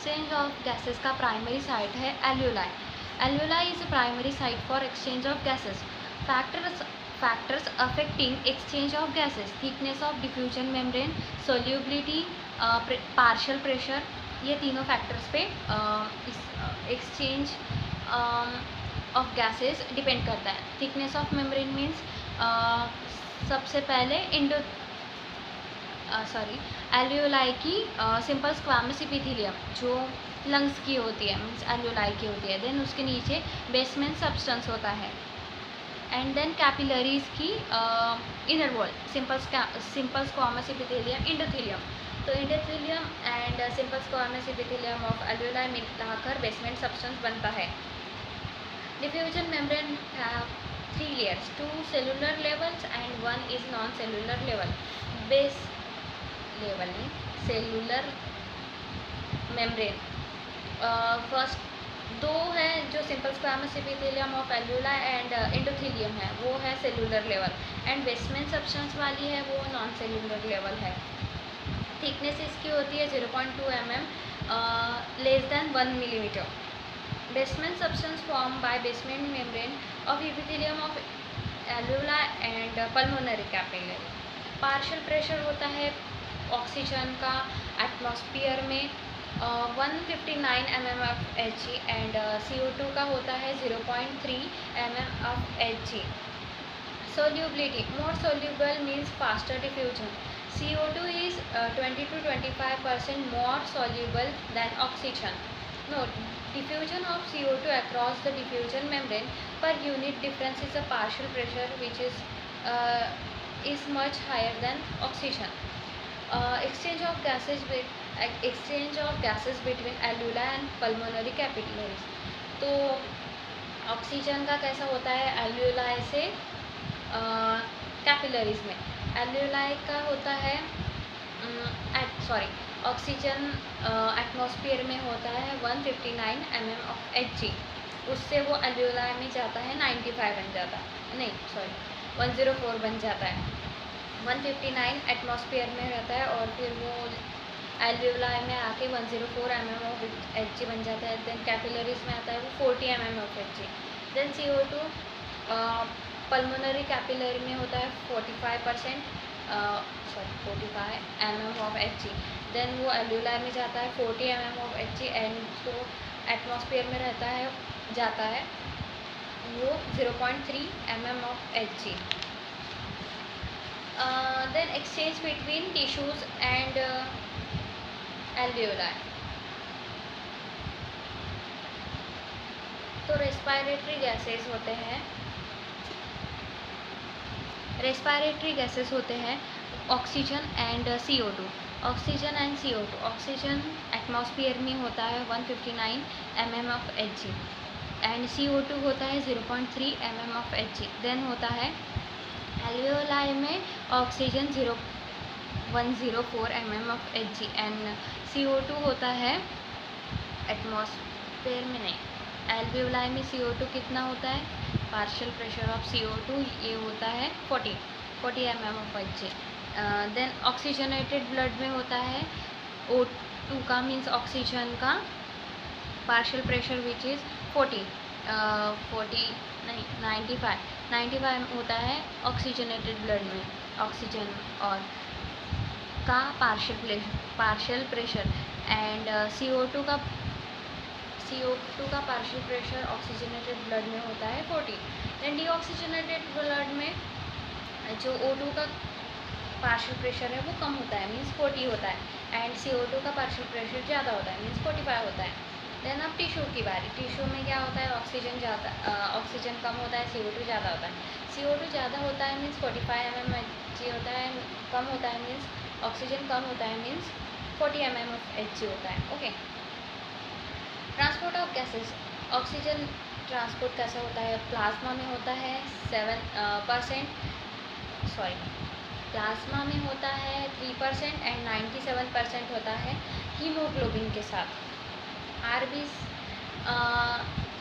Exchange of gases का primary site है एल्यूलाई. एल्यूलाई is a primary site for exchange of gases. Factors affecting exchange of gases: thickness of diffusion membrane, solubility, partial pressure. ये तीनों factors पे exchange of gases depend करता है. Thickness of membrane means सबसे पहले एल्यूलाई की simple squamous epithelium जो lungs की होती है, मीन्स एल्यूलाई की होती है. देन उसके नीचे बेसमेंट सब्सटेंस होता है. एंड देन कैपिलरीज की inner wall, simple squamous epithelium, endothelium. तो endothelium and simple squamous epithelium of alveoli मिलाकर बेसमेंट सब्सटेंस बनता है. Diffusion membrane have 3 layers, 2 cellular levels and 1 is non-cellular level. Base level में cellular membrane first 2 है जो simple squamous epithelium of alveoli and endothelium है, वो है cellular level. And basement substance वाली है वो नॉन सेलुलर लेवल है. थिकनेस इसकी होती है 0.2 mm, less than 1 millimeter. Basement substance formed by basement membrane of epithelium of alveoli and pulmonary capillary. Partial pressure होता है ऑक्सीजन का एटमॉस्फेयर में 159 mm of Hg and CO2 का होता है 0.3 mm of Hg. Solubility: more soluble means faster diffusion. CO2 is 20 to 25% more soluble than oxygen. Note: diffusion of CO2 across the diffusion membrane per unit difference is a partial pressure which is much higher than oxygen. Exchange of gases between alveoli and pulmonary capillaries. तो oxygen का कैसा होता है एल्यूलाई से capillaries में. एल्यूलाई का होता है ऑक्सीजन एटमॉस्फेयर में होता है 159 mm of Hg. उससे वो एल्यूलाई में जाता है 95 बन जाता है, नहीं 104 बन जाता है. 159 एटमॉस्फेयर में रहता है और फिर वो एल्यूलाई में आके 104 mm of Hg बन जाता है. देन कैपिलरीज में आता है वो 40 mm of Hg. Then CO2 pulmonary capillary में होता है 45 mm of Hg. देन वो एल्यूलाई में जाता है 40 mm of Hg एंड तो एटमॉस्फेयर में जाता है वो 0.3 mm of Hg. Then exchange between tissues and alveoli. तो रेस्पिरेटरी गैसेस होते हैं oxygen and CO2. Oxygen and CO2. Oxygen atmosphere में होता है 159 mm of Hg and CO2 होता है 0.3 mm of Hg. देन होता है एल्यूलाई में oxygen 104 mm of Hg and CO2 होता है एटमॉस्फेयर में नहीं, एल्यूलाई में CO2 कितना होता है, पार्शियल प्रेशर ऑफ CO2 ये होता है 40 mm of Hg. Then oxygenated blood में होता है O2 का, मीन्स ऑक्सीजन का पार्शियल प्रेशर विच इज़ 95 होता है ऑक्सीजनेटेड ब्लड में ऑक्सीजन और का पार्शियल प्रेशर एंड CO2 का पार्शियल प्रेशर ऑक्सीजनेटेड ब्लड में होता है 40. देन डीऑक्सीजनेटेड ब्लड में जो O2 का पार्शियल प्रेशर है वो कम होता है, मीन्स 40 होता है एंड CO2 का पार्शियल प्रेशर ज़्यादा होता है, मीन्स 45 होता है. देन अब टिश्यू की बारी. टिश्यू में क्या होता है, ऑक्सीजन कम होता है, CO2 ज़्यादा होता है. CO2 ज़्यादा होता है मीन्स 45 mm Hg होता है, कम होता है मीन्स ऑक्सीजन कम होता है मीन्स 40 mm of Hg होता है. Okay. Transport of gases. Oxygen transport कैसा होता है, प्लाज्मा में होता है 7%, प्लाज्मा में होता है 3% एंड 97% होता है हीमोग्लोबिन के साथ. आरबीज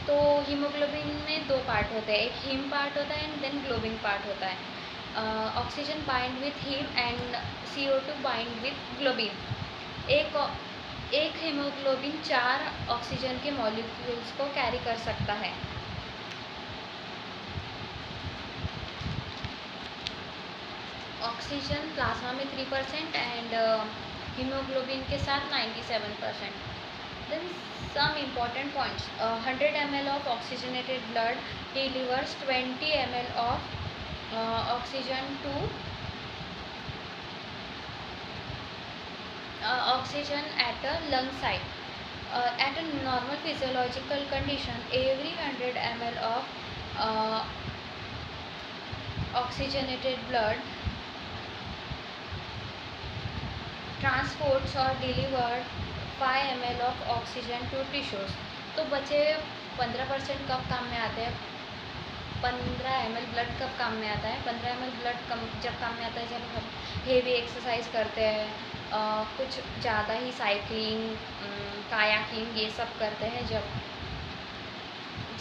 तो हीमोग्लोबिन में 2 पार्ट होते हैं, एक हीम पार्ट होता है एंड देन ग्लोबिन पार्ट होता है. Oxygen bind with haem and CO2 bind with globin. एक एक हीमोग्लोबिन 4 ऑक्सीजन के मॉलिक्यूल्स को कैरी कर सकता है। ऑक्सीजन प्लाज्मा में 3% एंड हीमोग्लोबिन के साथ 97%। Then some important points. 100 ml of oxygenated blood delivers 20 ml of oxygen to oxygen at a lung site. At a normal physiological condition, every 100 ml of oxygenated blood transports or delivered 5 ml of oxygen to tissues. तो बचे 15% कब काम में आते हैं? 15 ml blood कब काम में आता है? 15 ml ब्लड जब काम में आता है जब हम हेवी एक्सरसाइज करते हैं, कुछ ज़्यादा ही साइकिलिंग, कायाकिंग ये सब करते हैं,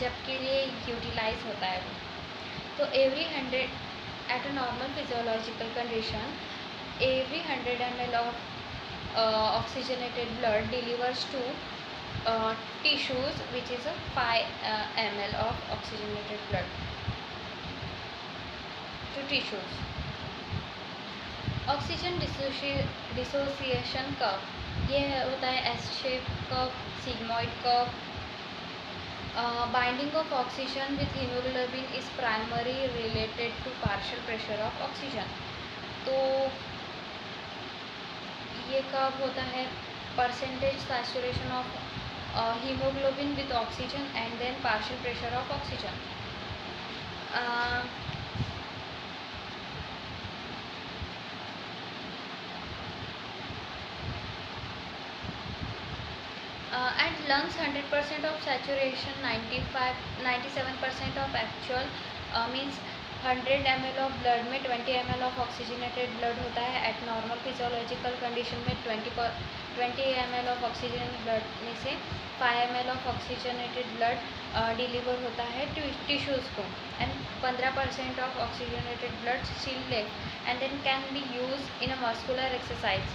जब के लिए यूटिलाइज होता है वो। तो every 100 at a normal physiological condition every 100 ml of oxygenated blood delivers to tissues, which is a 5 ml of oxygenated blood to tissues. Oxygen dissociation curve, ये होता है S shape curve, sigmoid curve. Binding of oxygen with haemoglobin is primary related to partial pressure of oxygen. तो ये कब होता है? Percentage saturation of haemoglobin with oxygen and then partial pressure of oxygen. And lungs 100% of saturation, 97% of actual, means 100 ml of blood में 20 ml of oxygenated blood होता है। Eight normal physiological condition में 20 ml of oxygen blood में से 5 ml of oxygenated blood deliver होता है tissues को, and 15% of oxygenated blood still left and then can be use in a muscular exercise.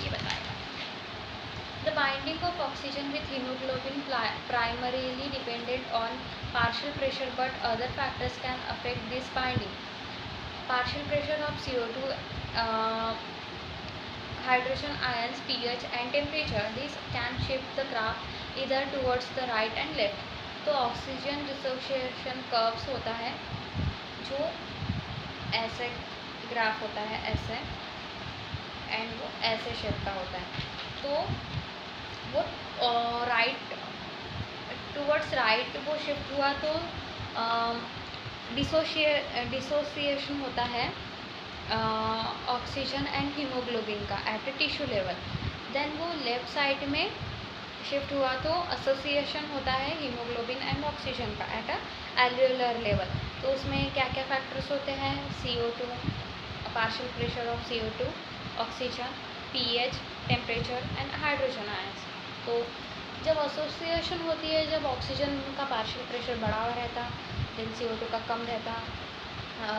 ये बताएगा। The binding of oxygen with hemoglobin primarily dependent on partial pressure, but other factors can affect this binding. Partial pressure of CO2, hydrogen ions, pH and temperature. This can shift the graph either towards the right and left. तो oxygen dissociation curves होता है जो ऐसे graph होता है ऐसे, and वो ऐसे शेप का होता है। तो वो राइट टूवर्ड्स राइट वो शिफ्ट हुआ तो डिसोसिएशन होता है ऑक्सीजन एंड हीमोग्लोबिन का at a tissue level. Then वो लेफ्ट साइड में शिफ्ट हुआ तो एसोसिएशन होता है हीमोग्लोबिन एंड ऑक्सीजन का एट अ एल्वेओलर लेवल। तो उसमें क्या क्या फैक्टर्स होते हैं? CO2, partial pressure of CO2, oxygen, pH, temperature and hydrogen ions. तो जब एसोसिएशन होती है, जब ऑक्सीजन का पार्शियल प्रेशर बढ़ा हुआ रहता, देन CO2 का कम रहता,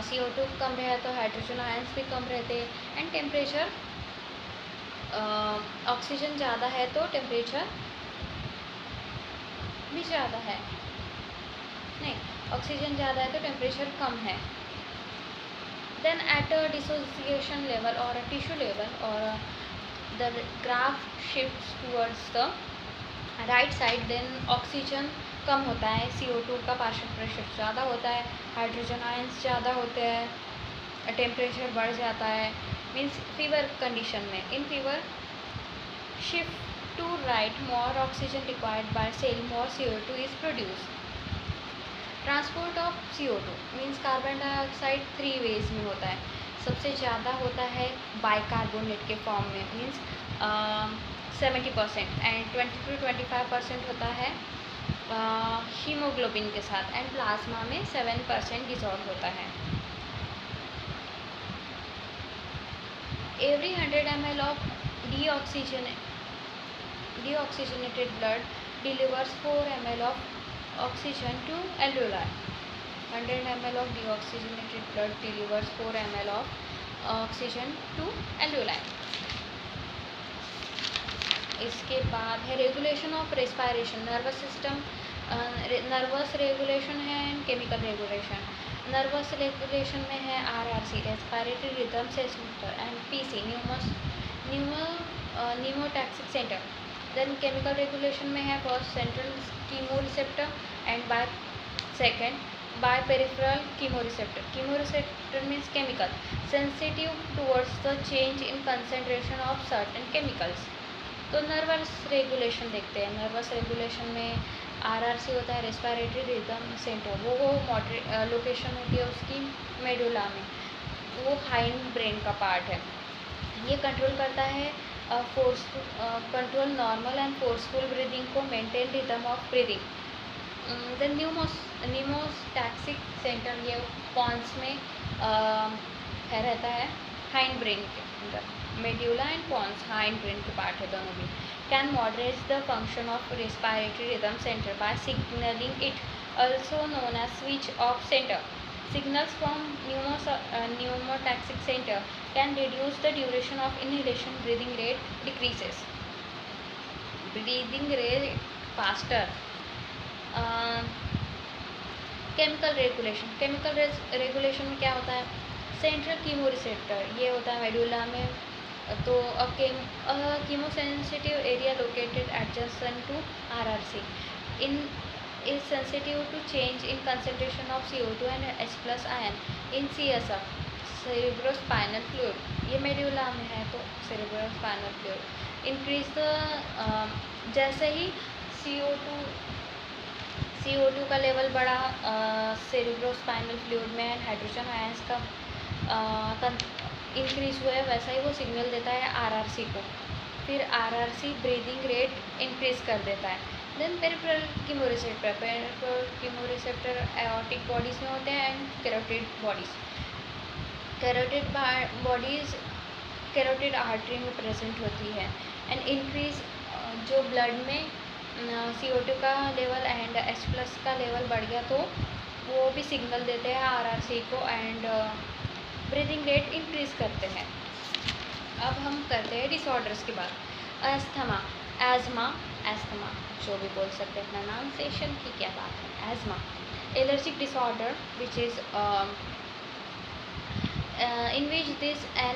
CO2 कम रहे तो हाइड्रोजन आयंस भी कम रहते, एंड टेम्परेचर ऑक्सीजन ज़्यादा है तो टेम्परेचर भी ज़्यादा है, नहीं ऑक्सीजन ज़्यादा है तो टेम्परेचर कम है। Then at a dissociation level और अ टिश्यू लेवल और the graph shifts towards the right side, then oxygen कम होता है, CO2 का पार्शियल प्रेशर ज़्यादा होता है, हाइड्रोजन आयंस ज़्यादा होते हैं, टेम्परेचर बढ़ जाता है। मीन्स फीवर कंडीशन में, in fever shift to right, more oxygen required by cell, more CO2 is produce. Transport of CO2 means carbon dioxide 3 ways में होता है। सबसे ज़्यादा होता है बाइकार्बोनेट के फॉर्म में, मीन्स 70%, एंड 20 to 25% होता है हीमोग्लोबिन के साथ, एंड प्लाज्मा में 7% डिसॉल्व होता है। Every 100 ml of deoxygenated blood delivers 4 ml of oxygen to alveoli. 100 ml of deoxygenated blood delivers 4 ml of oxygen to alveoli. इसके बाद है regulation of respiration, nervous system, nervous regulation है and chemical regulation. Nervous regulation में है RRC, respiratory rhythm centre, and PC, pneumotaxic centre. Then chemical regulation में है first central chemoreceptor and by second by peripheral chemoreceptor. Chemoreceptor means chemical sensitive towards the change in concentration of certain chemicals. तो nervous regulation देखते हैं। Nervous regulation में RRC होता है, respiratory rhythm centre, वो location होती है उसकी मेडुला में, वो हाइंड ब्रेन का पार्ट है। ये कंट्रोल करता है control normal and forceful breathing को, maintain rhythm of breathing. Then pneumotaxic centre, ये पॉन्स में रहता है हाइंड ब्रेन के अंदर, medulla and pons hind brain के पार्ट है दोनों भी। Can moderate the function of respiratory rhythm centre by signalling it, also known as switch off center. Signals from pneumotaxic center can reduce the duration of inhalation. Breathing rate decreases. Breathing rate faster. Chemical regulation, chemical regulation में क्या होता है? Central chemoreceptor, ये होता है medulla में। तो chemosensitive area located adjacent to RRC in is sensitive to change in concentration of CO2 and H+ ion in CSF, cerebrospinal fluid। ये मेड्यूला में है तो cerebrospinal fluid increase the जैसे ही CO2 का लेवल बढ़ा cerebrospinal fluid में hydrogen ions का increase हुआ है, वैसा ही वो सिग्नल देता है RRC को। फिर RRC ब्रीदिंग रेट इंक्रीज कर देता है। Then peripheral chemoreceptor, peripheral chemoreceptor aortic bodies में होते हैं and carotid bodies. Carotid artery में प्रेजेंट होती है। एंड इंक्रीज जो ब्लड में CO2 का लेवल एंड H+ का लेवल बढ़ गया तो वो भी सिग्नल देते हैं RRC को एंड ब्रीदिंग रेट इंक्रीज करते हैं। अब हम करते हैं डिसऑर्डर्स की बात। एस्थमा जो भी बोल सकते हैं, प्रोनाउंसिएशन की क्या बात है। Asthma allergic disorder which is in which this an